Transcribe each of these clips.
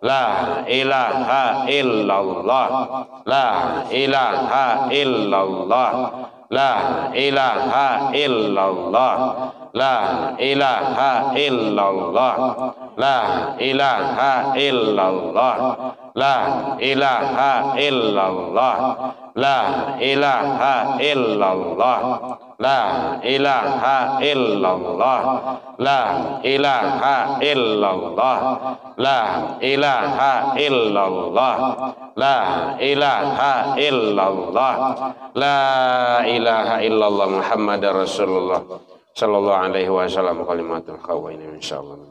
La ilaha illallah. La ilaha illallah. La ilaha illallah. La ilaha illallah. La ilaha illallah. La ilaha illallah. La ilaha illallah. La ilaha illallah. La ilaha illallah. La ilaha illallah. La ilaha illallah. La ilaha illallah Muhammadar Rasulullah sallallahu alaihi wasallam. Kalimatul khawwain insyaallah.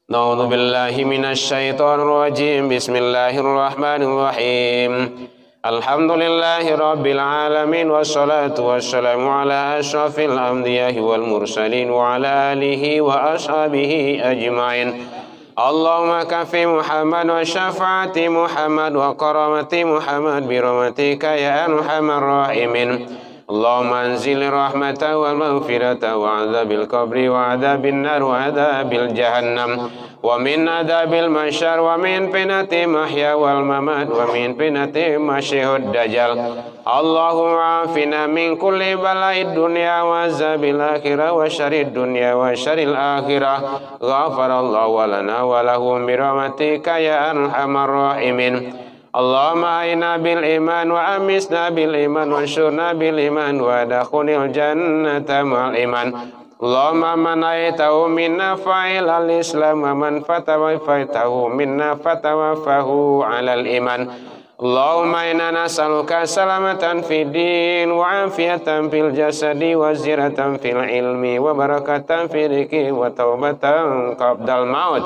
Na'udzu billahi minasyaitonir rajim. Bismillahirrahmanirrahim. Alhamdulillahi rabbil alamin wassalatu wassalamu ala asyrafil anbiya'i wal mursalin wa ala alihi wa ashabihi ajmain. Allahumma kafi Muhammad wa syafaati Muhammad wa karamati Muhammad bi rahmatika ya arhamar rahimin. Allahumma anzil rahmata wal maghfirata wa adzabil qabri wa adzabin nar wa adzabil jahannam wa min adzabil mahsyar wa min fitnati mahya wal mamat wa min fitnati masyihud dajjal. Allahumma afina min kulli bala'id dunya wa azabil akhirah wa syarrid dunya wa syarril akhirah. Ghafarallahu lana wa lahum bi rahmatika ya arhamar rahimin. Allahumma aina bil iman wa amisna bil iman wa syurna bil iman wa dakhulil jannata ma'al iman. Allahumma man aytahu minna fa'il al-islam wa man fatawafaytahu minna fatawafahu alal iman. Allahumma inna nas'aluka salamatan fid din wa afiyatan fil jasadi wa ziratan fil ilmi wa barakatan fil rizqi wa taubatan qabdal maut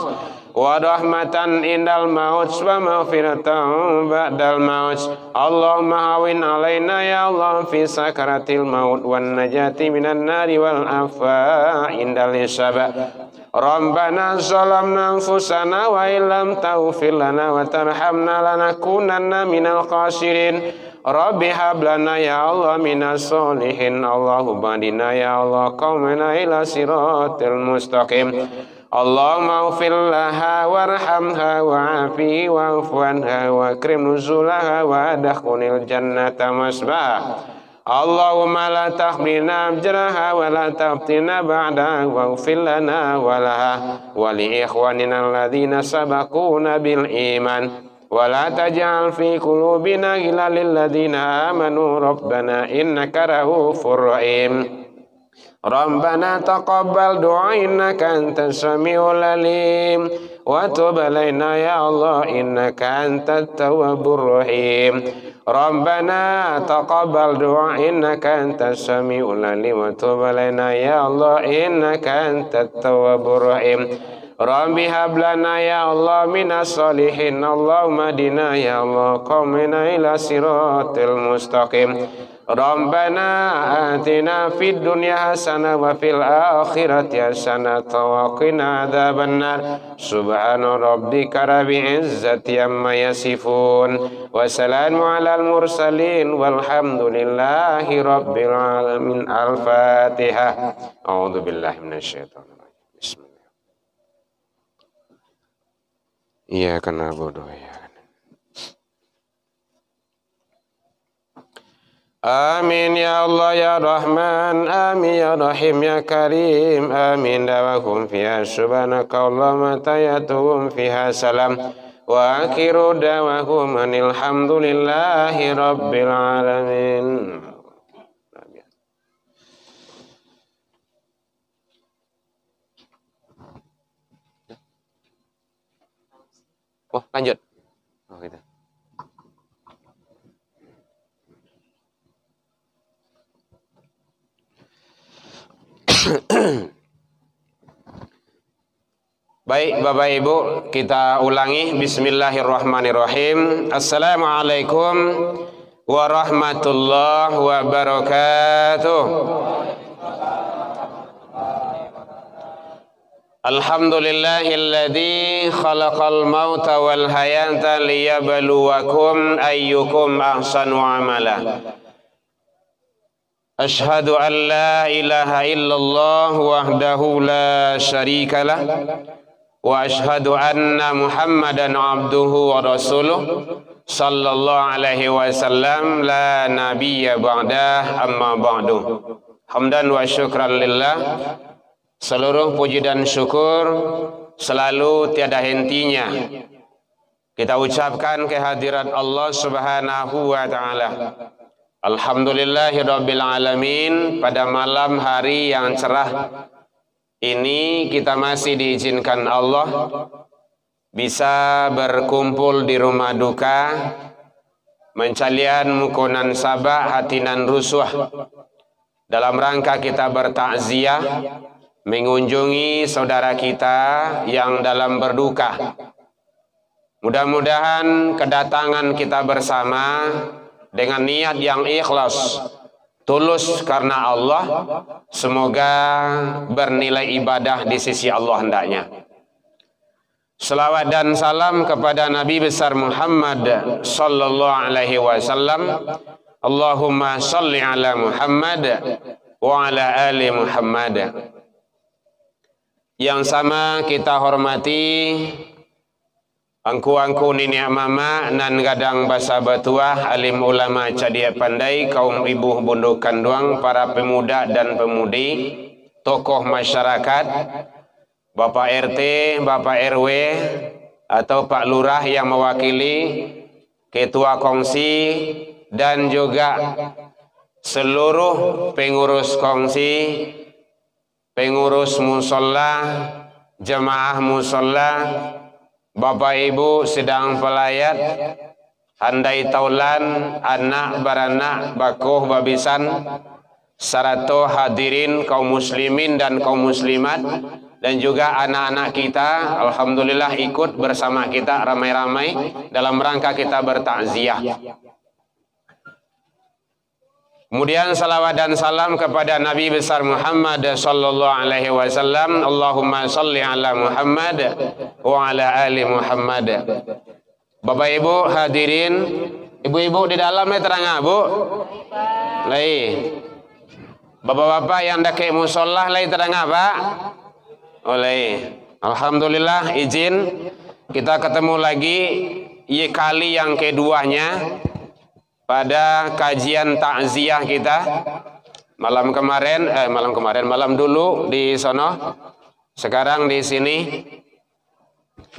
wa rahmatan indal maut wa maghfiratan ba'dal maut. Allahumma hawin alaina ya Allah fi sakaratil maut wan najati minan nari wal afa indal hisab. Rabbana zalamna anfusana wa illam taghfir lana wa tarhamna lanakunanna minal khasirin. Rabbi hab lana ya Allah minas solihin. Allahumma hadina ya Allah qaumana ila siratil mustaqim. Allahumma ighfir laha warhamha wa'afihi wa'fu anha wa akrim nuzulaha wa adkhilil jannata masbaha. Allahumma la tahmilna ajraha wa la taftina ba'daha waghfir lana wa laha wa li ikhwanina alladhina sabaquna bil iman wa la taj'al fi qulubina ghillan lil ladzina amanu rabbana innaka ra'ufur rahim. Rabbana taqabbal du'a innaka antas samiul alim wa tub alaina ya Allah innaka antat tawwabur rahim. Rabbana taqabbal du'a innaka antas samiul alim wa tub alaina ya Allah innaka antat tawwabur rahim. Rabbi hab lana ya Allah minas solihin. Allahumma hadina ya Allah qaumina ila siratil mustaqim. Rabbana atina fid dunya hasanah wa fil akhirati hasanah wa qina adzabannar. Subhana rabbika rabbil izzati amma yasifun wa salamun alal mursalin walhamdulillahi rabbil alamin. Al-Fatihah. A'udzu billahi minasyaitonir rajim. Bismillah. Iyyaka na'budu wa iyyaka Amin ya Allah ya Rahman, amin ya Rahim ya Karim, amin dawakum fiha subhanaka Allahumma tayyatuhum fiha salam wa akhiru dawahum alhamdulillahi rabbil alamin. Oh lanjut. Oh gitu. Baik Bapak Ibu, kita ulangi. Bismillahirrahmanirrahim. Assalamualaikum warahmatullahi wabarakatuh. Alhamdulillahilladzi khalaqal mauta wal hayata liyabluwakum ayyukum ahsanu amala. Ashhadu an la ilaha illallah wahdahu la syarika lah wa ashhadu anna Muhammadan abduhu wa rasuluh sallallahu alaihi wasallam la nabiyya ba'dah amma ba'du. Hamdan wa syukran lillah. Seluruh puji dan syukur selalu tiada hentinya kita ucapkan kehadirat Allah Subhanahu wa taala. Alhamdulillahirabbil alamin. Pada malam hari yang cerah ini kita masih diizinkan Allah bisa berkumpul di rumah duka, mencalian mukonan sabah hatinan rusuh dalam rangka kita bertakziah mengunjungi saudara kita yang dalam berduka. Mudah-mudahan kedatangan kita bersama dengan niat yang ikhlas, tulus karena Allah, semoga bernilai ibadah di sisi Allah hendaknya. Selawat dan salam kepada Nabi besar Muhammad sallallahu alaihi wasallam. Allahumma salli ala Muhammad wa ala ali Muhammad. Yang sama kita hormati angku-angku nini mama nan gadang basa batuah, alim ulama cadia pandai, kaum ibu bunduk kanduang, para pemuda dan pemudi, tokoh masyarakat, Bapak RT, Bapak RW, atau Pak Lurah yang mewakili, Ketua Kongsi, dan juga seluruh pengurus kongsi, pengurus musola, jemaah musola, Bapak Ibu sedang pelayat, handai taulan, anak baranak, bakuh babisan, sarato hadirin kaum muslimin dan kaum muslimat, dan juga anak-anak kita, alhamdulillah ikut bersama kita ramai-ramai dalam rangka kita bertakziah. Kemudian salawat dan salam kepada Nabi besar Muhammad sallallahu alaihi wasallam. Allahumma salli ala Muhammad wa ala ali Muhammad. Bapak Ibu hadirin, ibu-ibu di dalamnya terang Bu. Lai. Bapak-bapak yang dake musolah lai terang Pak. Oleh. Alhamdulillah izin kita ketemu lagi kali yang keduanya pada kajian takziah kita malam dulu di sono, sekarang di sini.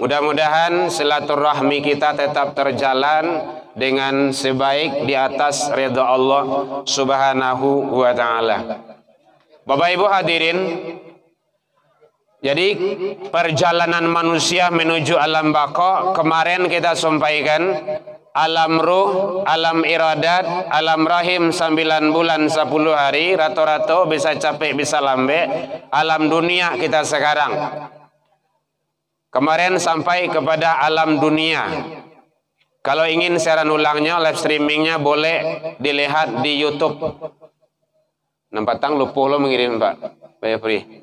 Mudah-mudahan silaturahmi kita tetap terjalan dengan sebaik di atas ridha Allah Subhanahu wa taala. Bapak Ibu hadirin, jadi perjalanan manusia menuju alam baka kemarin kita sampaikan alam ruh, alam iradat, alam rahim 9 bulan 10 hari, rato-rato bisa capek bisa lambe, alam dunia kita sekarang. Kemarin sampai kepada alam dunia. Kalau ingin siaran ulangnya, live streamingnya boleh dilihat di YouTube. Nampak tang lupa lo mengirim Pak. Bayar free.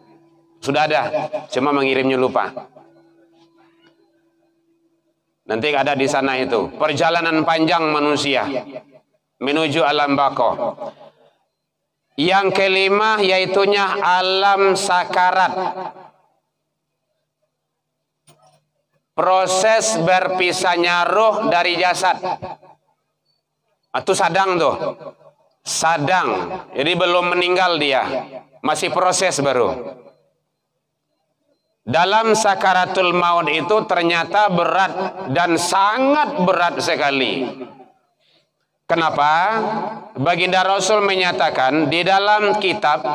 Sudah ada, cuma mengirimnya lupa. Nanti ada di sana itu. Perjalanan panjang manusia menuju alam baka. Yang kelima yaitunya alam sakarat. Proses berpisahnya roh dari jasad. Itu sadang tuh. Sadang. Jadi belum meninggal dia. Masih proses baru. Dalam sakaratul maut itu ternyata berat dan sangat berat sekali. Kenapa? Baginda Rasul menyatakan di dalam kitab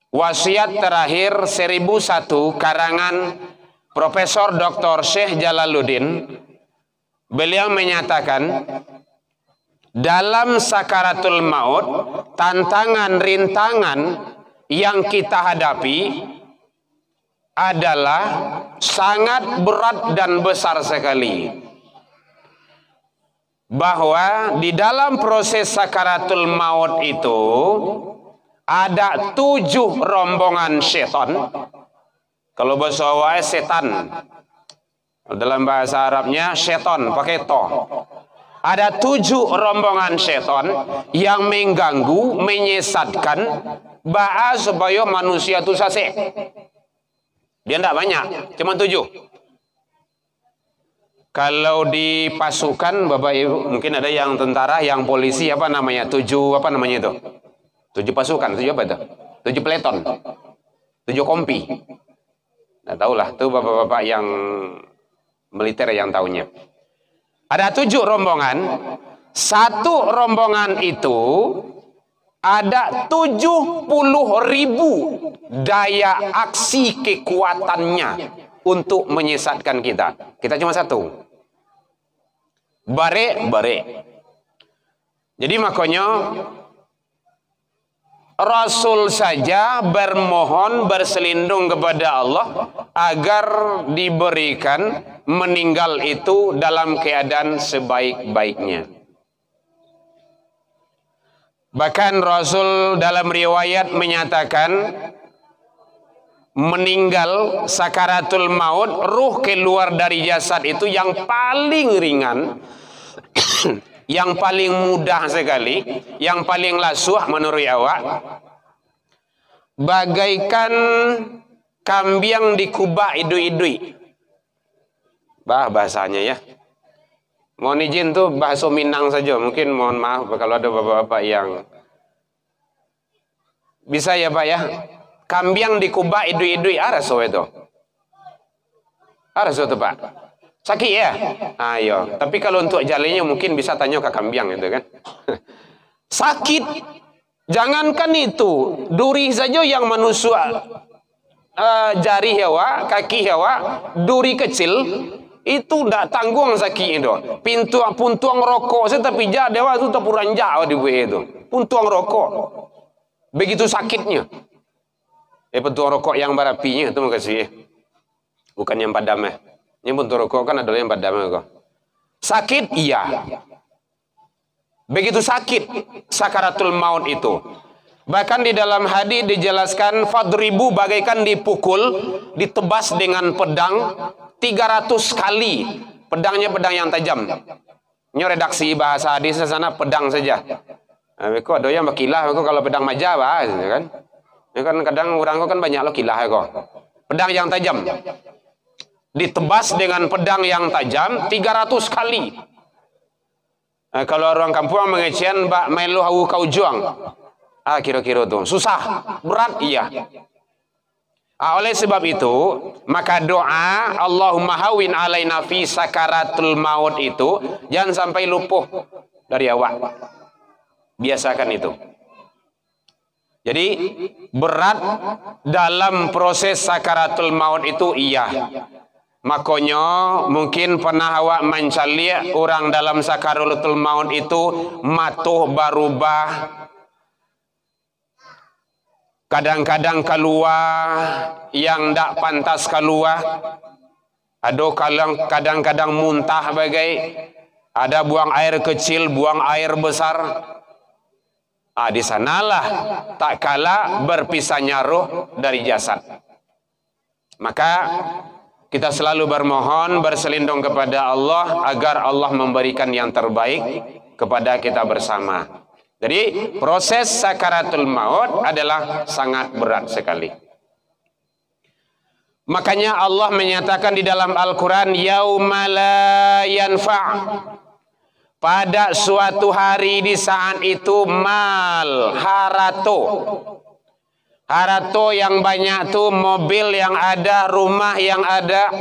Wasiat Terakhir 1001 karangan Profesor Dr. Syekh Jalaluddin, beliau menyatakan dalam sakaratul maut tantangan rintangan yang kita hadapi adalah sangat berat dan besar sekali. Bahwa di dalam proses sakaratul maut itu ada 7 rombongan setan. Kalau bahasa Jawa setan. Dalam bahasa Arabnya setan pakai to. Ada 7 rombongan setan yang mengganggu, menyesatkan, supaya manusia itu sasek. Dia tidak banyak, cuma 7. Kalau di pasukan, Bapak Ibu, mungkin ada yang tentara, yang polisi, apa namanya? 7 apa namanya itu? 7 pasukan, 7 apa itu? 7 peleton, 7 kompi. Nah, tahulah, itu bapak-bapak yang militer yang tahunya. Ada 7 rombongan. Satu rombongan itu ada 70.000 daya aksi kekuatannya untuk menyesatkan kita. Kita cuma 1. Bare. Jadi makanya Rasul saja bermohon berselindung kepada Allah agar diberikan meninggal itu dalam keadaan sebaik-baiknya. Bahkan Rasul dalam riwayat menyatakan meninggal sakaratul maut, ruh keluar dari jasad itu yang paling ringan, yang paling mudah sekali, yang paling lasuh menurut awak, bagaikan kambing dikubah idui-idui. Bahasanya ya. Mohon izin tuh bahasa Minang saja. Mungkin mohon maaf kalau ada bapak-bapak yang bisa ya Pak ya. Kambing dikubah idui-idui araso itu. Araso tuh Pak. Sakit ya? Ayo. Tapi kalau untuk jalinya mungkin bisa tanya ke kambing itu kan. Sakit. Jangankan itu, duri saja yang menusuk jari hewa, kaki hewa, duri kecil itu tidak tanggung sakit itu. Puntuang rokok saya tapi dewa itu terpuranjak di buah itu. Puntuang rokok. Begitu sakitnya. Puntuang rokok yang berapinya itu makasih. Bukan yang padam ya. Ini puntuang rokok kan adalah yang padam kok. Sakit iya. Begitu sakit sakaratul maut itu. Bahkan di dalam hadis dijelaskan fadribu bagaikan dipukul, ditebas dengan pedang 300 kali. Pedangnya pedang yang tajam. Ini redaksi bahasa hadis di sana pedang saja. Kok ada yang berkilah kalau pedang maja bahas kan. Ini kan kadang orang kan banyak lo kilah kok. Pedang yang tajam. Ditebas dengan pedang yang tajam 300 kali. Kalau orang kampung mengecian mbak melu hawu kau juang. Kira-kira tuh susah, berat iya. Oleh sebab itu, maka doa Allahumma hawin alaina fi sakaratul maut itu jangan sampai lupuh dari awak. Biasakan itu. Jadi berat dalam proses sakaratul maut itu iya. Makanya mungkin pernah awak mencari orang dalam sakaratul maut itu matuh berubah. Kadang-kadang keluar yang tak pantas keluar. Ada kadang-kadang muntah bagai. Ada buang air kecil, buang air besar. Di sanalah tak kala berpisahnya roh dari jasad. Maka kita selalu bermohon berselindung kepada Allah agar Allah memberikan yang terbaik kepada kita bersama. Jadi proses sakaratul maut adalah sangat berat sekali. Makanya Allah menyatakan di dalam Al-Quran, yauma la yanfa'. Pada suatu hari di saat itu mal, harato yang banyak tuh, mobil yang ada, rumah yang ada,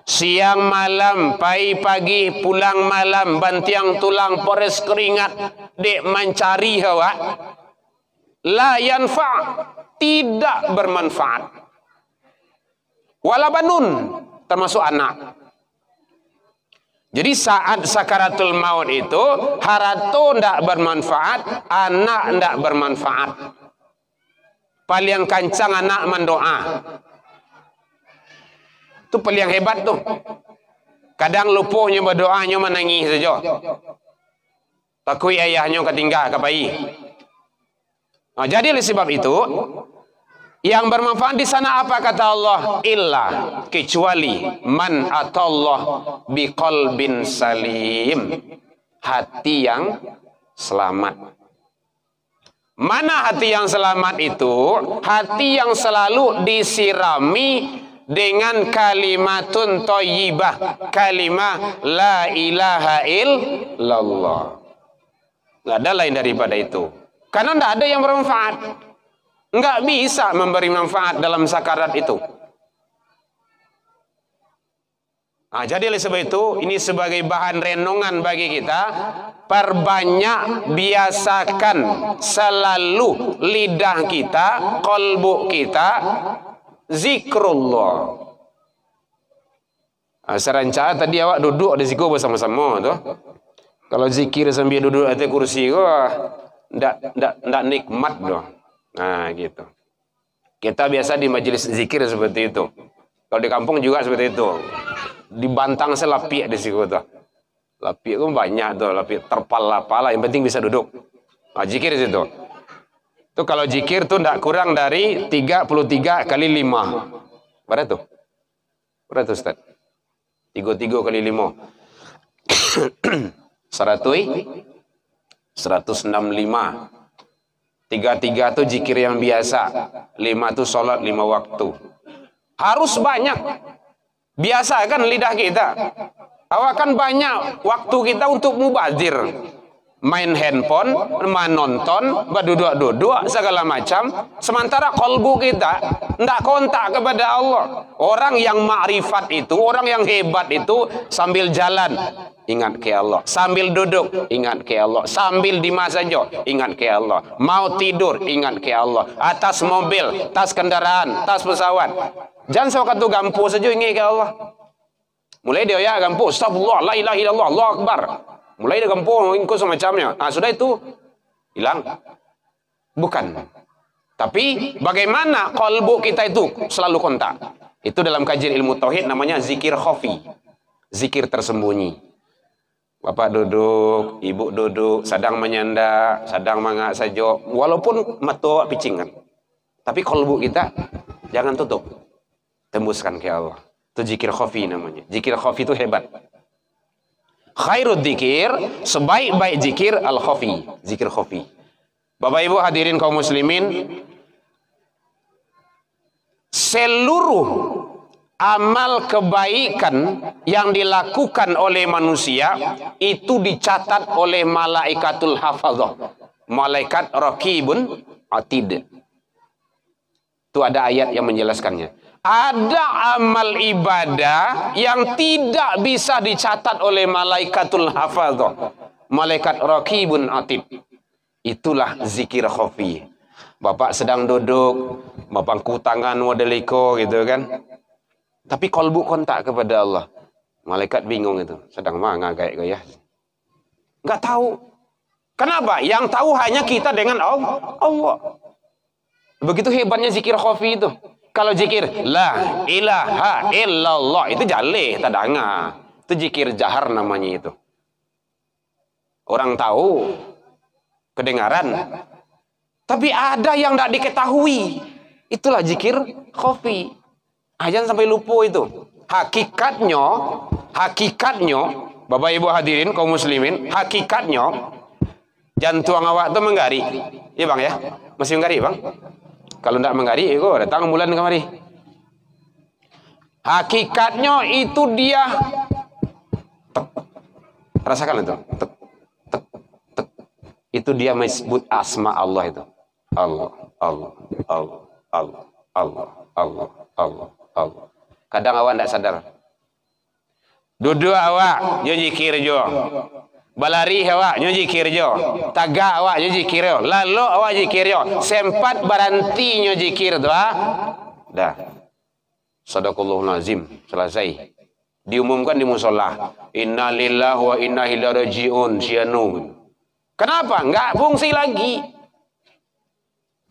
siang malam, pagi pulang malam, bantiang tulang, pores keringat, dek mencari hawa, la yanfa', tidak bermanfaat. Wala banun, termasuk anak. Jadi saat sakaratul maut itu harato tidak bermanfaat, anak tidak bermanfaat. Paling kancang anak mendoa. Itu paling hebat tuh. Kadang lupuhnya berdoanya menangis saja. Takut ayahnya ketinggal ke bayi. Jadi oleh sebab itu yang bermanfaat di sana apa kata Allah? Illa, kecuali man atallah biqalbin salim, hati yang selamat. Mana hati yang selamat itu? Hati yang selalu disirami dengan kalimatun thayyibah, kalimah la ilaha illallah. Nggak ada lain daripada itu. Karena nggak ada yang bermanfaat. Nggak bisa memberi manfaat dalam sakarat itu. Nah, jadi oleh sebab itu, ini sebagai bahan renungan bagi kita, perbanyak, biasakan selalu lidah kita, kolbu kita, zikrullah. Nah, serencana tadi awak duduk di situ bersama-sama tuh. Kalau zikir sambil duduk atas kursi, wah, ndak nikmat doh. Nah, gitu. Kita biasa di majelis zikir seperti itu. Kalau di kampung juga seperti itu. Dibantang selapik di situ tuh. Lapik itu banyak tuh, lapik terpal-pala, yang penting bisa duduk. Nah, zikir di situ. Tuh kalau zikir tuh ndak kurang dari 33 kali 5. Berapa tuh? Berapa tuh, Ustaz? 33 kali 5. 165. 33 tuh zikir yang biasa. 5 tuh sholat 5 waktu. Harus banyak. Biasa kan lidah kita. Awak kan banyak waktu kita untuk mubazir. Main handphone, menonton, berduduk-duduk, segala macam. Sementara kolbu kita tidak kontak kepada Allah. Orang yang ma'rifat itu, orang yang hebat itu, sambil jalan, ingat ke Allah. Sambil duduk, ingat ke Allah. Sambil di masa saja, ingat ke Allah. Mau tidur, ingat ke Allah. Atas mobil, tas kendaraan, tas pesawat. Jangan sewaktu gampu saja ingat ke Allah. Mulai dia ya gampu, astagfirullah, la ilaha illallah, Allahu akbar. Mulai dia gampu, ingku semacamnya. Nah, sudah itu hilang. Bukan. Tapi bagaimana kolbu kita itu selalu kontak? Itu dalam kajian ilmu tauhid namanya zikir khafi. Zikir tersembunyi. Bapak duduk, ibu duduk, sedang menyanda, sedang mangak saja. Walaupun mata picingan. Tapi kolbu kita jangan tutup. Tembuskan ke Allah. Itu zikir khafi namanya. Zikir khafi itu hebat. Khairud dzikir, sebaik-baik zikir al-khafi. Zikir khafi. Bapak Ibu hadirin kaum muslimin, seluruh amal kebaikan yang dilakukan oleh manusia itu dicatat oleh malaikatul hafadzah. Malaikat raqibun atid. Itu ada ayat yang menjelaskannya. Ada amal ibadah yang tidak bisa dicatat oleh malaikatul hafadzah. Malaikat raqibun atid. Itulah zikir khafi. Bapak sedang duduk, mapangku tangan modeliko gitu kan. Tapi kolbu kontak kepada Allah. Malaikat bingung itu. Sedang mana kayak gaya. Enggak tahu. Kenapa? Yang tahu hanya kita dengan Allah. Begitu hebatnya zikir khafi itu. Kalau zikir la ilaha illallah itu jaleh tadanga. Itu zikir jahar namanya itu. Orang tahu, kedengaran. Tapi ada yang tidak diketahui. Itulah zikir khafi. Jangan sampai lupa itu. Hakikatnya, Bapak Ibu hadirin kaum muslimin, hakikatnya jantung awak itu menggari. Iya Bang ya? Masih menggari Bang? Kalau tidak menggari, itu datang bulan kemari. Hakikatnya itu dia tek. Rasakan itu. Tek, tek, tek. Itu dia menyebut asma Allah itu. Allah, Allah, Allah, Allah, Allah, Allah, Allah, Allah. Kadang awak tidak sadar. Duduk awak, dia zikir jo. Balari awak zikir jo, tagak awak zikir jo, lalu awak zikir jo, sempat berhenti zikir doa, dah. Sadaqallahul azim, selesai. Diumumkan di musola, inna lillahi wa inna ilaihi rajiun, syanu. Kenapa? Enggak fungsi lagi.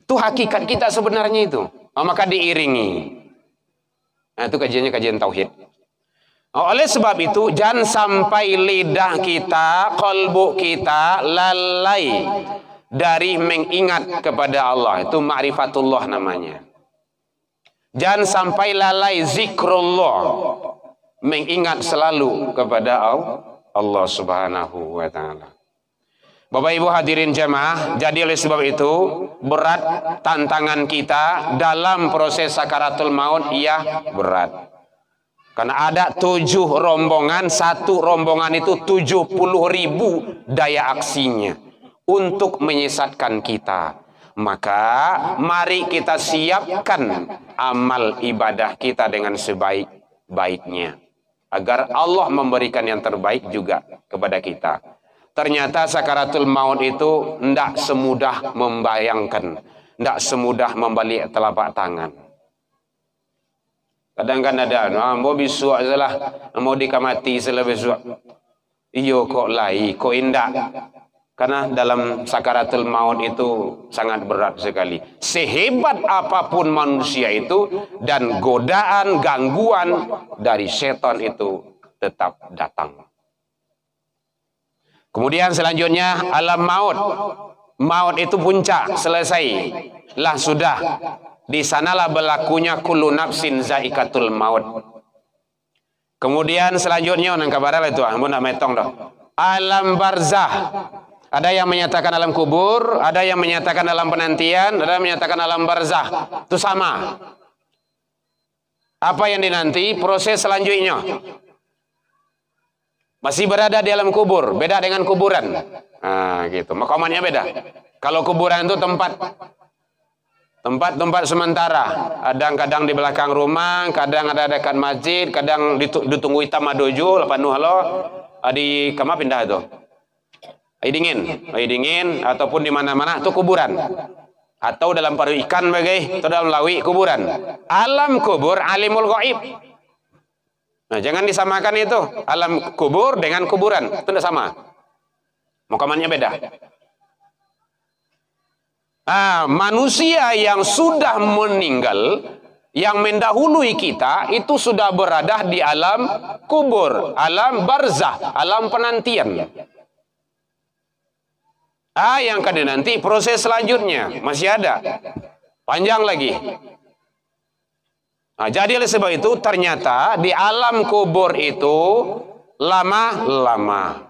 Itu hakikat kita sebenarnya itu. Maka diiringi. Nah, itu kajian tauhid. Oleh sebab itu, jangan sampai lidah kita, kolbu kita lalai dari mengingat kepada Allah. Itu ma'rifatullah namanya. Jangan sampai lalai zikrullah, mengingat selalu kepada Allah subhanahu wa ta'ala. Bapak Ibu hadirin jamaah, jadi oleh sebab itu berat tantangan kita dalam proses sakaratul maut, iya berat. Karena ada 7 rombongan, satu rombongan itu 70.000 daya aksinya untuk menyesatkan kita. Maka mari kita siapkan amal ibadah kita dengan sebaik-baiknya, agar Allah memberikan yang terbaik juga kepada kita. Ternyata sakaratul maut itu tidak semudah membayangkan, tidak semudah membalik telapak tangan. Kadang-kadang ada, mau besok salah, mau dikamati salah besok. Iyo kok lai, kok indah. Karena dalam sakaratul maut itu sangat berat sekali. Sehebat apapun manusia itu, dan godaan, gangguan dari setan itu tetap datang. Kemudian selanjutnya alam maut. Maut itu puncak, selesai. Lah sudah. Di sanalah berlakunya kullu nafsin zaikatul maut. Kemudian selanjutnya nang kabar itu, ampun nak metong dah. Alam barzah. Ada yang menyatakan alam kubur, ada yang menyatakan alam penantian, ada yang menyatakan alam barzah. Itu sama. Apa yang dinanti? Proses selanjutnya. Masih berada di alam kubur, beda dengan kuburan. Nah, gitu. Makomannya beda. Kalau kuburan itu tempat sementara. Kadang-kadang di belakang rumah, kadang ada dekat masjid, kadang ditunggu hitam dojo, lapan halo, di kama pindah itu. Air dingin, ataupun di mana-mana itu kuburan. Atau dalam paru ikan bagai, atau dalam lawi kuburan. Alam kubur alimul ghaib. Nah, jangan disamakan itu alam kubur dengan kuburan, itu tidak sama. Makamannya beda. Manusia yang sudah meninggal, yang mendahului kita, itu sudah berada di alam kubur, alam barzah, alam penantian. Yang kada nanti proses selanjutnya masih ada, panjang lagi. Jadi oleh sebab itu ternyata di alam kubur itu lama-lama.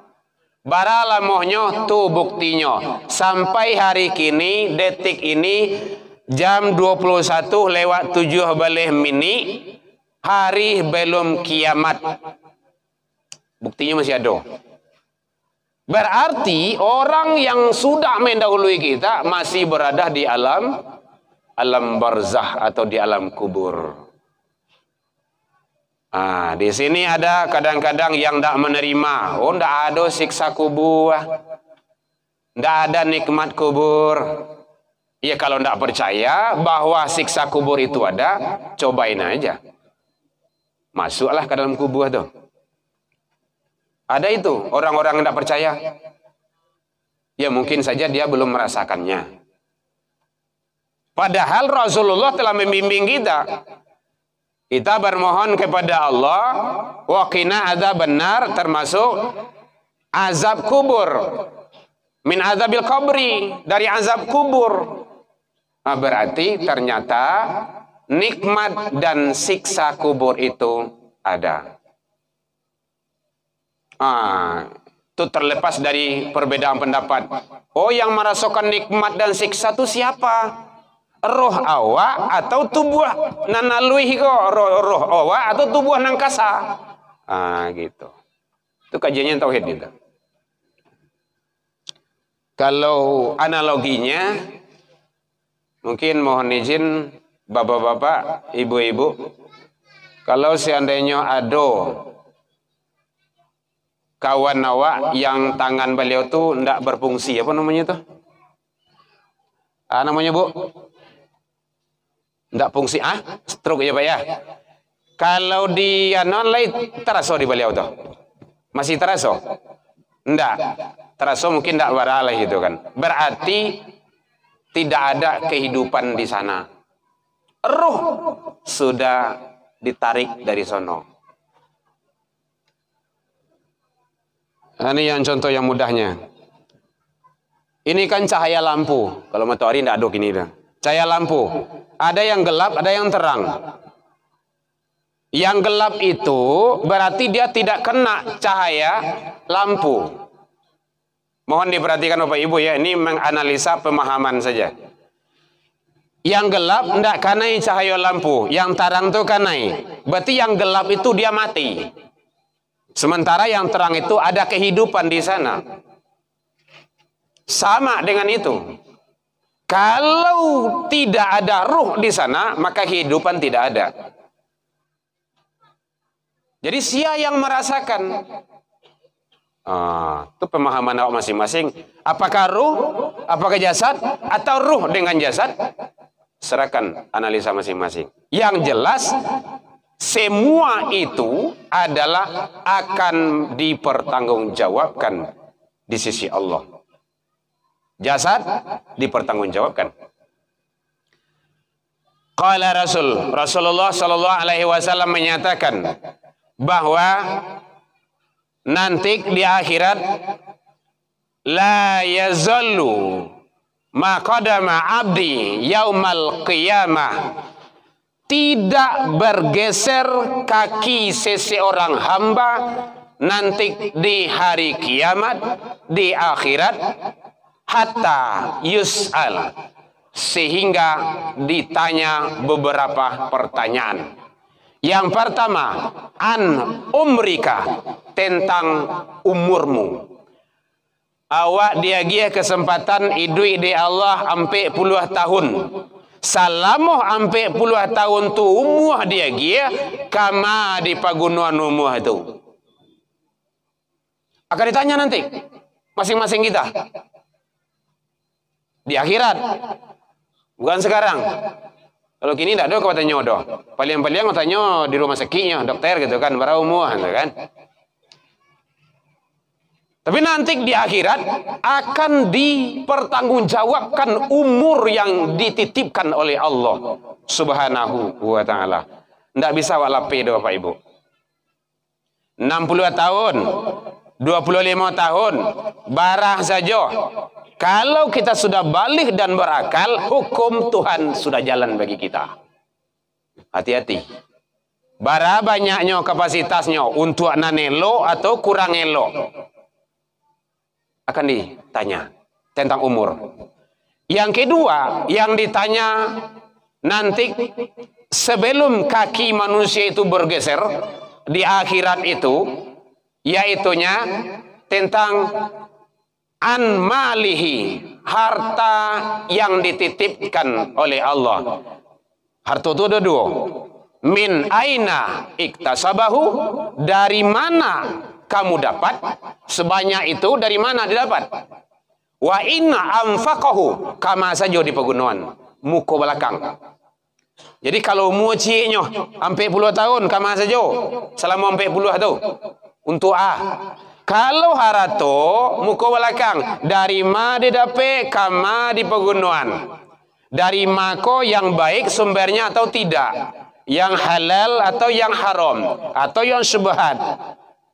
Bara lamohnya tu buktinya. Sampai hari kini, detik ini, jam 21:07, hari belum kiamat. Buktinya masih ada. Berarti orang yang sudah mendahului kita masih berada di alam barzah atau di alam kubur. Di sini ada kadang-kadang yang tidak menerima. Tidak ada siksa kubur, tidak ada nikmat kubur. Ya kalau tidak percaya bahwa siksa kubur itu ada, cobain aja. Masuklah ke dalam kubur tuh. Ada itu orang-orang yang tidak percaya. Ya mungkin saja dia belum merasakannya. Padahal Rasulullah telah membimbing kita. Kita bermohon kepada Allah, wa qina adzaban nar, termasuk azab kubur. Min azabil qabri, dari azab kubur. Berarti ternyata nikmat dan siksa kubur itu ada. Itu terlepas dari perbedaan pendapat. Yang merasakan nikmat dan siksa itu siapa? Roh awak atau tubuh nanalui ko, roh awak atau tubuh nangkasa. Gitu. Itu kajiannya tauhid itu. Kalau analoginya, mungkin mohon izin bapak-bapak, ibu-ibu, kalau seandainya ada kawan awak yang tangan beliau tuh tidak berfungsi, apa namanya itu? Namanya Bu? Tidak fungsi, stroke ya Pak ya. Kalau di online terasa di beliau tuh, masih terasa? Tidak, terasa mungkin tidak baralah gitu kan. Berarti tidak ada kehidupan di sana. Roh sudah ditarik dari sono. Ini yang contoh yang mudahnya. Ini kan cahaya lampu. Kalau matahari tidak ada gini dah. Cahaya lampu. Ada yang gelap, ada yang terang. Yang gelap itu berarti dia tidak kena cahaya lampu. Mohon diperhatikan Bapak Ibu ya, ini menganalisa pemahaman saja. Yang gelap tidak kanai cahaya lampu, yang terang itu kanai. Berarti yang gelap itu dia mati. Sementara yang terang itu ada kehidupan di sana. Sama dengan itu. Kalau tidak ada ruh di sana, maka kehidupan tidak ada. Jadi sia yang merasakan. Itu pemahaman awak masing-masing. Apakah ruh, apakah jasad, atau ruh dengan jasad? Serahkan analisa masing-masing. Yang jelas, semua itu adalah akan dipertanggungjawabkan di sisi Allah. Jasad dipertanggungjawabkan. Qala Rasulullah sallallahu alaihi wasallam menyatakan bahwa nanti di akhirat la yazallu ma qadama abdi yaumal qiyamah, tidak bergeser kaki seseorang hamba nanti di hari kiamat, di akhirat, hatta yus'al, sehingga ditanya beberapa pertanyaan. Yang pertama, an umrika, tentang umurmu. Awak dia kesempatan hidup di Allah ampe puluh tahun. Selama ampe puluh tahun tu umur dia kama di pagunuan umur itu. Akan ditanya nanti masing-masing kita. Di akhirat. Bukan sekarang. Kalau kini tidak ada kau tanya doh. Paling-paling kau tanya di rumah sakitnya, dokter gitu kan, berapa umur gitu kan. Tapi nanti di akhirat akan dipertanggungjawabkan umur yang dititipkan oleh Allah Subhanahu wa ta'ala. Tidak bisa walape doh Bapak Ibu. 60 tahun, 25 tahun, barah saja. Kalau kita sudah balik dan berakal, hukum Tuhan sudah jalan bagi kita. Hati-hati. Bara banyaknya kapasitasnya untuk nanelo atau kurang elo. Akan ditanya tentang umur. Yang kedua, yang ditanya nanti sebelum kaki manusia itu bergeser di akhirat itu, yaitunya tentang an malihi, harta yang dititipkan oleh Allah. Harta itu ada dua. Min aina iktasabahu, dari mana kamu dapat sebanyak itu, dari mana didapat. Wa inna anfaqahu, kama saja di pegunungan, muka belakang. Jadi kalau mu ciknya sampai puluh tahun, kama saja selama 40 tu untuk Kalau harato muka belakang, dari ma didapat, kama di pegunungan. Dari mako yang baik sumbernya atau tidak, yang halal atau yang haram, atau yang syubhat,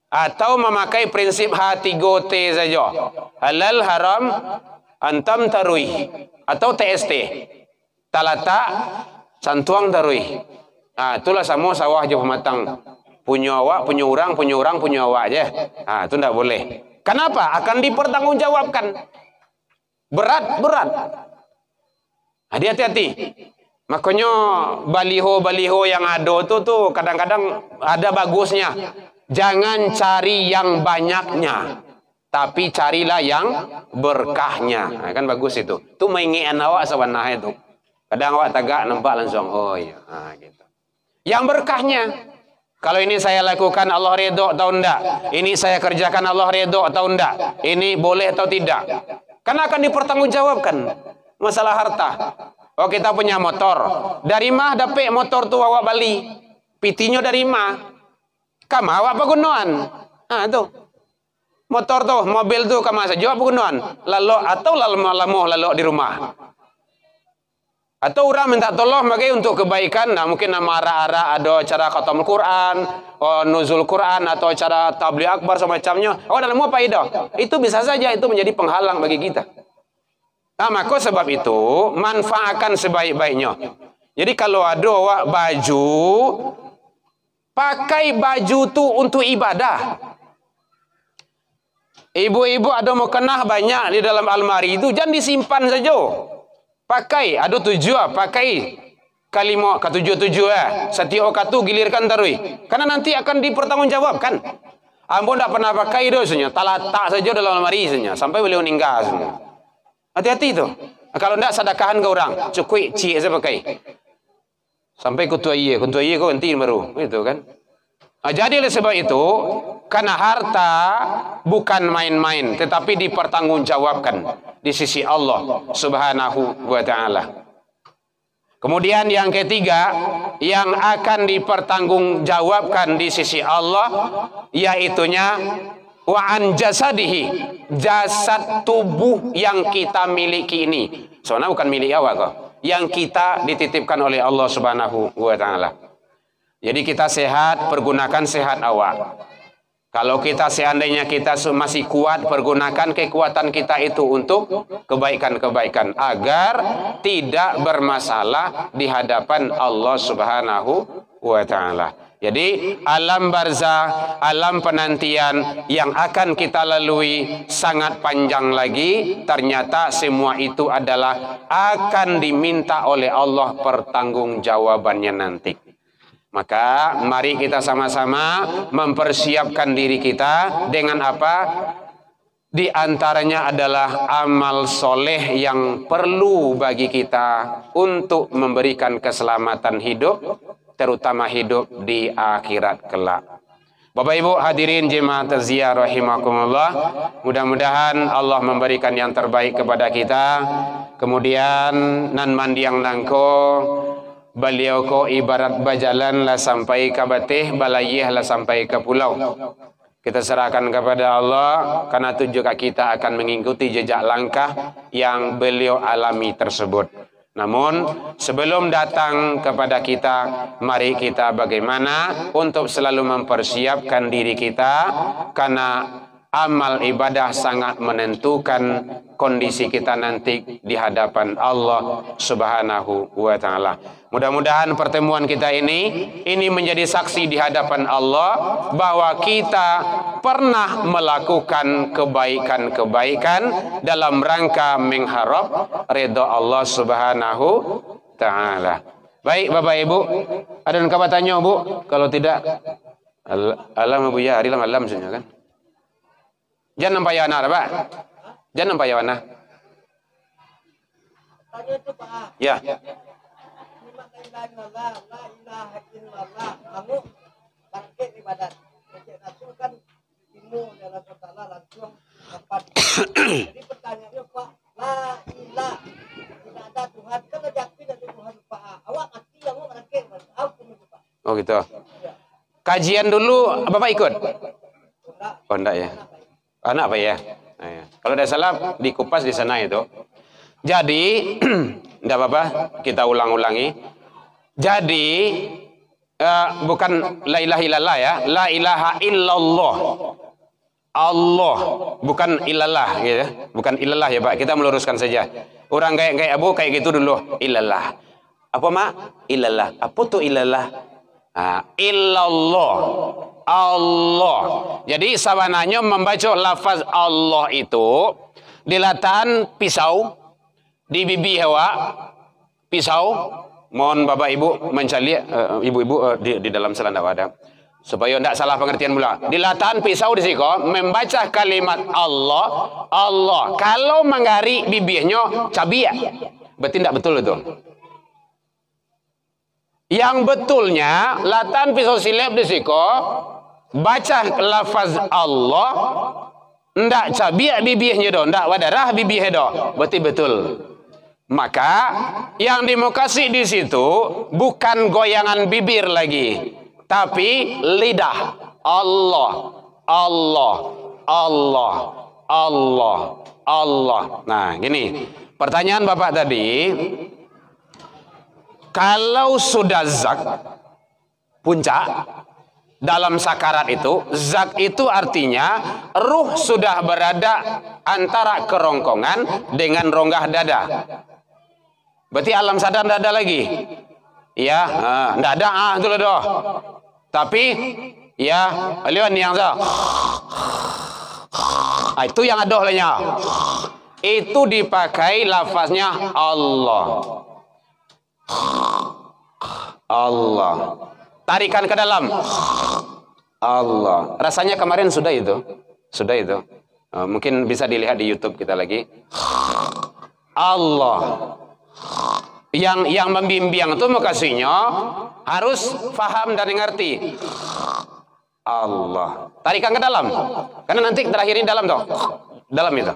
atau memakai prinsip H3T saja, halal haram antam tarui, atau TST, talata santuang tarui. Itulah sama sawah je pematang. Punya awak, punya orang, punya awak aja. Itu tidak boleh. Kenapa? Akan dipertanggungjawabkan. Berat. Hati-hati. Makanya baliho-baliho yang ada tuh kadang-kadang ada bagusnya. Jangan cari yang banyaknya, tapi carilah yang berkahnya. Kan bagus itu. Itu mengingat awak sebenarnya itu. Kadang awak tagak nampak langsung, oh iya, gitu. Yang berkahnya. Kalau ini saya lakukan Allah redha atau enggak? Ini saya kerjakan Allah redha atau enggak? Ini boleh atau tidak? Karena akan dipertanggungjawabkan masalah harta. Oh, kita punya motor. Dari mah dapat motor tu awak bali. Pitinya dari mah. Kamu awak pegunuan. Tuh. Motor tu, mobil tu kamu saja pegunuan. Lalu atau lalu di rumah. Atau orang minta tolong bagi untuk kebaikan, mungkin nama ara-ara ada cara khatam Quran, nuzul Quran, atau cara tabligh akbar semacamnya. Dalam apa itu? Itu bisa saja itu menjadi penghalang bagi kita. Maka sebab itu manfaatkan sebaik-baiknya. Jadi kalau ada awak baju, pakai baju tu untuk ibadah. Ibu-ibu ada mukena banyak di dalam almari itu, jangan disimpan saja. Pakai, ada tujuh, pakai. Kalimah ketujuh-tujuh setiap katu gilirkan tarui. Karena nanti akan dipertanggungjawabkan. Ampun tak pernah pakai dosanya, tak saja dalam almari saja sampai beliau meninggal saja. Hati-hati itu. Kalau tidak sedekahan ke orang, cukup cik saya pakai. Sampai kutua iya kau ganti baru, gitu kan? Jadi oleh sebab itu, karena harta bukan main-main, tetapi dipertanggungjawabkan di sisi Allah Subhanahu wa Ta'ala. Kemudian yang ketiga, yang akan dipertanggungjawabkan di sisi Allah, yaitunya wa an jasadihi, jasad tubuh yang kita miliki ini. Soalnya bukan milik awak kok, yang kita dititipkan oleh Allah Subhanahu wa Ta'ala. Jadi kita sehat, pergunakan sehat awak. Kalau kita seandainya kita masih kuat, pergunakan kekuatan kita itu untuk kebaikan-kebaikan agar tidak bermasalah di hadapan Allah Subhanahu wa Ta'ala. Jadi alam barzah, alam penantian yang akan kita lalui sangat panjang lagi. Ternyata semua itu adalah akan diminta oleh Allah pertanggungjawabannya nanti. Maka mari kita sama-sama mempersiapkan diri kita dengan apa? Di antaranya adalah amal soleh yang perlu bagi kita untuk memberikan keselamatan hidup, terutama hidup di akhirat kelak. Bapak Ibu hadirin jemaah takziah rahimakumullah, mudah-mudahan Allah memberikan yang terbaik kepada kita. Kemudian nan mandiang nangko beliau ko ibarat bajalan lah sampai ke batih, balayih lah sampai ke pulau. Kita serahkan kepada Allah, karena tujuan kita akan mengikuti jejak langkah yang beliau alami tersebut. Namun sebelum datang kepada kita, mari kita bagaimana untuk selalu mempersiapkan diri kita, karena amal ibadah sangat menentukan kondisi kita nanti di hadapan Allah Subhanahu wa Ta'ala. Mudah-mudahan pertemuan kita ini menjadi saksi di hadapan Allah bahwa kita pernah melakukan kebaikan-kebaikan dalam rangka mengharap ridha Allah Subhanahu Ta'ala. Baik Bapak Ibu, ada yang kamu tanya Bu? Kalau tidak, alam Bu ya, hari malam saja kan. Jangan nampak yana, Pak. Jangan nampak yana. Ya. Jadi pertanyaannya Pak, la ilah tidak ada Tuhan, kan yakin ada Tuhan Pak. Awak ngerti yang mau merakit, Pak. Oh gitu. Kajian dulu Bapak ikut? Oh enggak ya. Anak apa ya? Nah, ya. Kalau tidak salah dikupas di sana itu. Jadi, tidak apa-apa, kita ulang-ulangi. Jadi, bukan la ilaha illallah ya, la ilaha illallah. Allah, bukan illallah gitu. Bukan illallah ya Pak, kita meluruskan saja. Orang kayak Abu kayak gitu dulu, illallah. Apa mak? Illallah. Apa tuh illallah? Illallah. Allah. Jadi sabananya membaca lafaz Allah itu diletakkan pisau di bibi hewa, pisau. Mohon Bapak Ibu mencari ibu-ibu di dalam selanda ada supaya tidak salah pengertian pula. Diletakkan pisau di siko membaca kalimat Allah, Allah. Kalau mengari bibirnya cabia, berarti tidak betul itu. Yang betulnya latan pisau silap di siko baca lafaz Allah ndak cabia bibirnya do, ndak wadarah bibirnya do, berarti betul. Maka yang dimukasi di situ bukan goyangan bibir lagi, tapi lidah. Allah, Allah, Allah, Allah, Allah. Nah, gini. Pertanyaan Bapak tadi, kalau sudah zak puncak dalam sakarat itu, zak itu artinya ruh sudah berada antara kerongkongan dengan rongga dada. Berarti alam sadar tidak ada lagi. Ya, tidak ada itu loh doh. Tapi ya, lihat yang Itu yang ada olehnya. Itu dipakai lafaznya Allah. Allah. Tarikan ke dalam. Allah. Rasanya kemarin sudah itu. Sudah itu. Mungkin bisa dilihat di YouTube kita lagi. Allah. Yang membimbing itu makasihnya harus faham dan mengerti. Allah. Tarikan ke dalam. Karena nanti terakhir ini dalam toh. Dalam itu.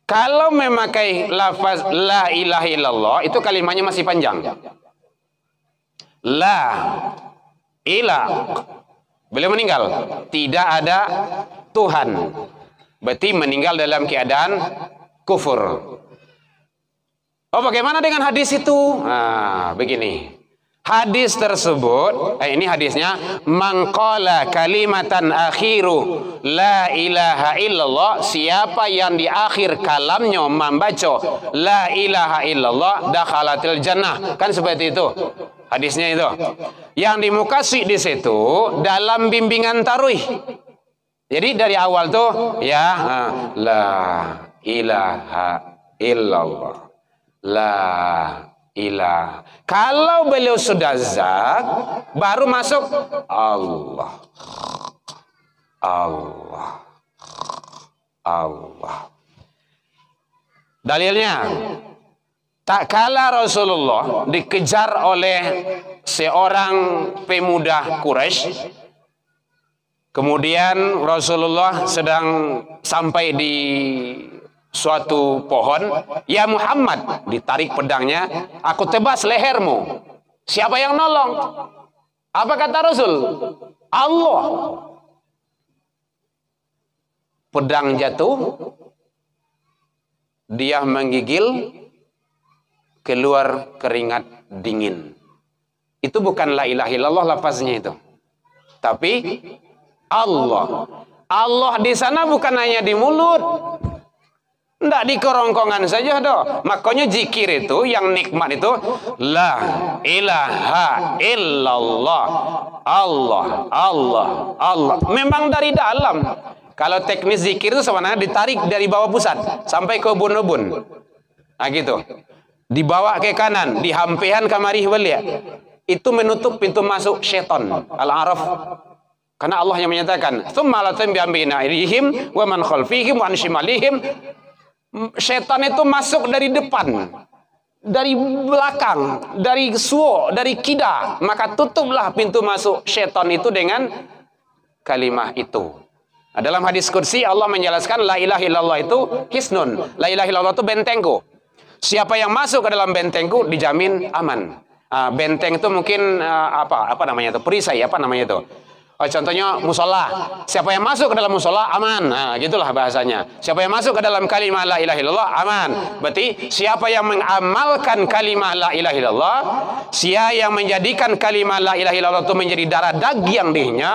Kalau memakai lafaz la ilaha illallah itu kalimatnya masih panjang. La ilah. Beliau meninggal. Tidak ada Tuhan. Berarti meninggal dalam keadaan kufur. Oh, bagaimana dengan hadis itu? Nah, begini. Hadis tersebut, ini hadisnya, mangqala kalimatan akhiru la ilaha illallah, siapa yang di akhir kalamnya membaca la ilaha illallah dakhalatil jannah. Kan seperti itu. Hadisnya itu. Yang dimukasi di situ dalam bimbingan taruih. Jadi dari awal tuh ya la ilaha illallah. La ilah. Kalau beliau sudah zat, baru masuk Allah. Allah. Allah. Dalilnya, tak kala Rasulullah dikejar oleh seorang pemuda Quraisy. Kemudian Rasulullah sedang sampai di suatu pohon, ya Muhammad, ditarik pedangnya, aku tebas lehermu. Siapa yang nolong? Apa kata Rasul? Allah. Pedang jatuh, dia menggigil, keluar keringat dingin. Itu bukan la ilaha illallah lafaznya itu, tapi Allah. Allah di sana bukan hanya di mulut. Tidak di kerongkongan saja doh. Makanya zikir itu yang nikmat itu la ilaha illallah. Allah, Allah, Allah. Memang dari dalam. Kalau teknis zikir itu sebenarnya ditarik dari bawah pusat sampai ke ubun-ubun. Nah gitu. Dibawa ke kanan, dihampihan kamari balik. Itu menutup pintu masuk syaitan. Al-A'raf. Karena Allah yang menyatakan, "Tsumma la tanbi'ina ilaihim wa man khalfihim wa an shimalihim." Setan itu masuk dari depan, dari belakang, dari suo, dari kida. Maka tutuplah pintu masuk setan itu dengan kalimah itu. Nah, dalam hadis qudsi Allah menjelaskan la ilaha illallah itu hisnun. La ilaha illallah itu bentengku. Siapa yang masuk ke dalam bentengku dijamin aman. Benteng itu mungkin apa namanya itu? Perisai, apa namanya itu? Contohnya musola. Siapa yang masuk ke dalam musola aman. Nah, gitulah bahasanya. Siapa yang masuk ke dalam kalimah la ilaha illallah aman. Berarti siapa yang mengamalkan kalimah la ilaha illallah, siapa yang menjadikan kalimah la ilaha illallah itu menjadi darah daging dirinya,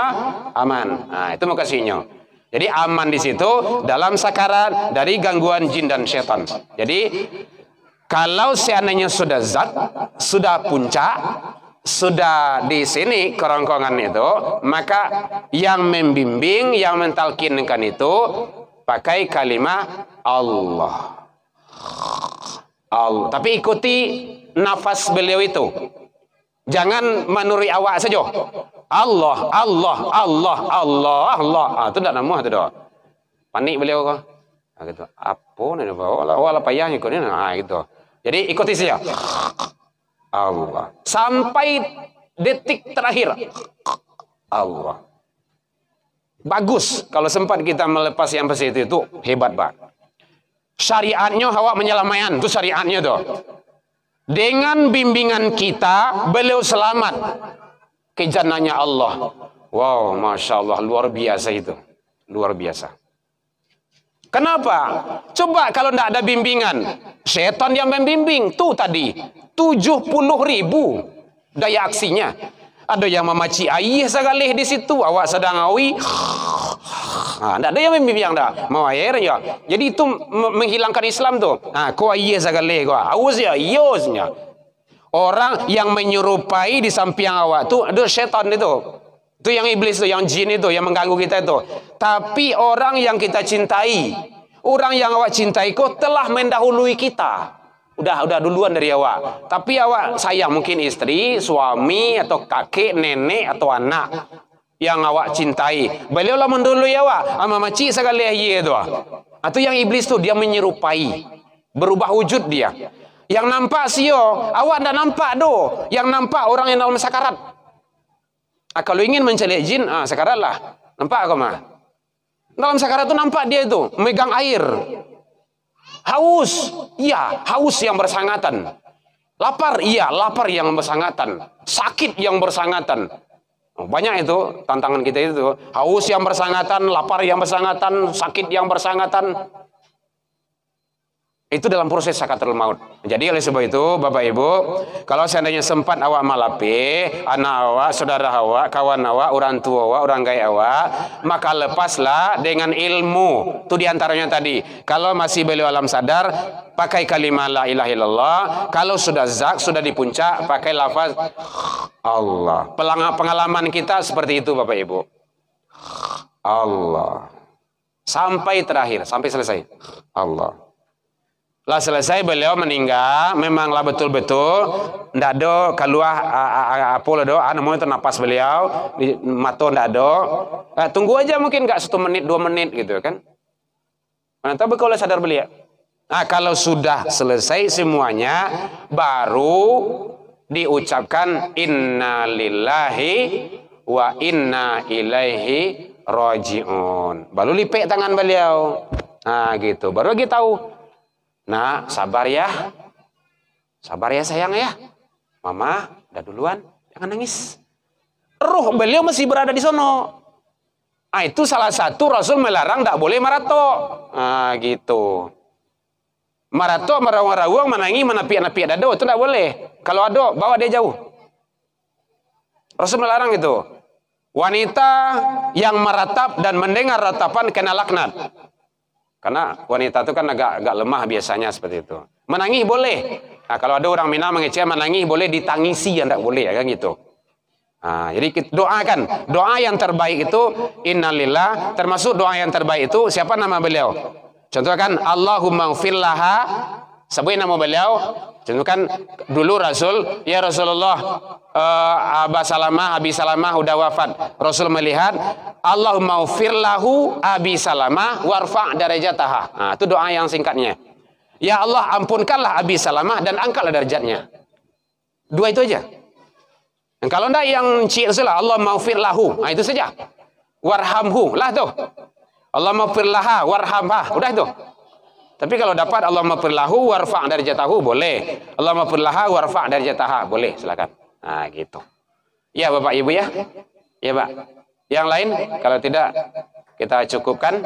aman. Nah, itu makasihnya. Jadi aman di situ dalam sakarat dari gangguan jin dan setan. Jadi kalau seandainya sudah zat, sudah puncak, sudah di sini kerongkongan itu, maka yang membimbing, yang mentalkinkan itu pakai kalimat Allah. Allah. Tapi ikuti nafas beliau itu. Jangan menurut awak saja. Allah, Allah, Allah, Allah, Allah. Itu tidak nama itu doa. Panik beliau kok. Gitu. Apa nih bawa? Wala payahnya kau ni. Gitu. Jadi ikuti saja. Allah. Sampai detik terakhir. Allah. Bagus. Kalau sempat kita melepas yang seperti itu hebat banget. Syariatnya awak menyelamatkan. Itu syariatnya tuh. Dengan bimbingan kita, beliau selamat ke jannahnya Allah. Wow, Masya Allah. Luar biasa itu. Luar biasa. Kenapa? Coba kalau tidak ada bimbingan. Setan yang membimbing. Tuh tadi. 70.000 daya aksinya. Ada yang memaci air sekali di situ. Awak sedang awi. Tidak ada yang membimbing dah. Mau air ya. Jadi itu menghilangkan Islam tuh. Kau air sekali. Awas ya. Iosnya. Orang yang menyerupai di samping awak tuh. Ada setan itu. Itu yang iblis itu, yang jin itu, yang mengganggu kita itu. Tapi orang yang kita cintai, orang yang awak cintai kok telah mendahului kita. Udah duluan dari awak. Tapi awak sayang mungkin istri, suami, atau kakek, nenek, atau anak yang awak cintai. Beliau lah mendahului awak. Ama macik sekali itu. Atau yang iblis tuh dia menyerupai, berubah wujud dia. Yang nampak sio, awak ndak nampak do. Yang nampak orang yang dalam sakarat. Kalau ingin mencari jin, sekarat lah. Nampak kau mah? Dalam sekarat itu nampak dia itu megang air. Haus, iya, haus yang bersangatan. Lapar, iya, lapar yang bersangatan. Sakit yang bersangatan. Banyak itu tantangan kita itu. Haus yang bersangatan, lapar yang bersangatan, sakit yang bersangatan. Itu dalam proses sakaratul maut. Jadi oleh sebab itu, Bapak Ibu, kalau seandainya sempat awak malapi, anak awak, saudara awak, kawan awak, orang tua awak, orang gaya awak, maka lepaslah dengan ilmu. Itu diantaranya tadi. Kalau masih beliau alam sadar, pakai kalimat la ilaha illallah. Kalau sudah zak, sudah di puncak, pakai lafaz Allah. Pengalaman kita seperti itu, Bapak Ibu. Allah. Sampai terakhir, sampai selesai. Allah. Lah selesai beliau meninggal, memanglah betul-betul ndak ada keluar apa lah do, namanya itu napas beliau di mata ndak ada. Tunggu aja mungkin enggak 1 menit 2 menit gitu kan. Tapi kalau sadar beliau. Nah, kalau sudah selesai semuanya baru diucapkan inna lillahi wa inna ilaihi rajiun. Baru lipek tangan beliau. Nah, gitu. Baru kita tahu. Nah, sabar ya sayang ya. Mama, udah duluan, jangan nangis. Ruh beliau masih berada di sono. Itu salah satu Rasul melarang tidak boleh marato. Nah, gitu. Marato, merawang-rawang, menangi, menapi-napi dado, itu tidak boleh. Kalau ada, bawa dia jauh. Rasul melarang itu. Wanita yang meratap dan mendengar ratapan kena laknat. Karena wanita itu kan agak lemah biasanya seperti itu. Menangis boleh. Nah, kalau ada orang Minang mengecek menangis boleh, ditangisi yang tidak boleh ya kan gitu. Nah, jadi kita doakan. Doa yang terbaik itu innalillah, termasuk doa yang terbaik itu siapa nama beliau? Contohkan Allahumma gfir laha. Sebutin nama beliau. Contohkan dulu Rasul, ya Rasulullah, Abi Salamah udah wafat. Rasul melihat Allahumma ufir lahu Abi Salamah warfa' darajataha. Nah, itu doa yang singkatnya. Ya Allah, ampunkanlah Abi Salamah dan angkatlah derajatnya. 2 itu aja. Dan kalau enggak yang cik Rasulullah, Allahumma ufir lahu. Nah, itu saja. Warhamhu lah tuh. Allahumma ufir laha warhamha. Udah itu. Tapi kalau dapat Allahumma ufir lahu warfa' darajatahu boleh. Allahumma ufir laha warfa' darajataha boleh, silakan. Nah, gitu. Ya, Bapak Ibu ya. Ya, Pak. Yang lain kalau tidak kita cukupkan.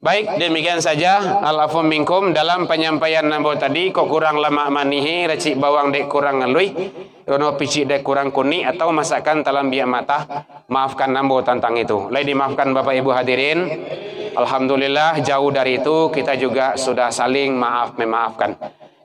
Baik, demikian saja al-afu minkum dalam penyampaian nambo tadi. Kok kurang lemak manihi, recik bawang dek kurang ngelui, rono picik dek kurang kuni, atau masakan talam biak mata. Maafkan nambo tentang itu. Lai dimaafkan Bapak Ibu hadirin. Alhamdulillah jauh dari itu kita juga sudah saling memaafkan.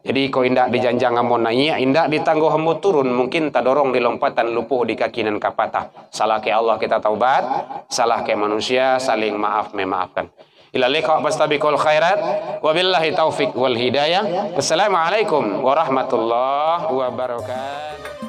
Jadi kau indak dijanjang amon naik, indak ditangguh hamba turun, mungkin tak dorong di lompatan lupuh di kaki dan kapata. Salah ke Allah kita taubat, salah ke manusia saling memaafkan. Ila liqa fastabiqul khairat wabillahi taufik wal hidayah. Wassalamualaikum warahmatullahi wabarakatuh.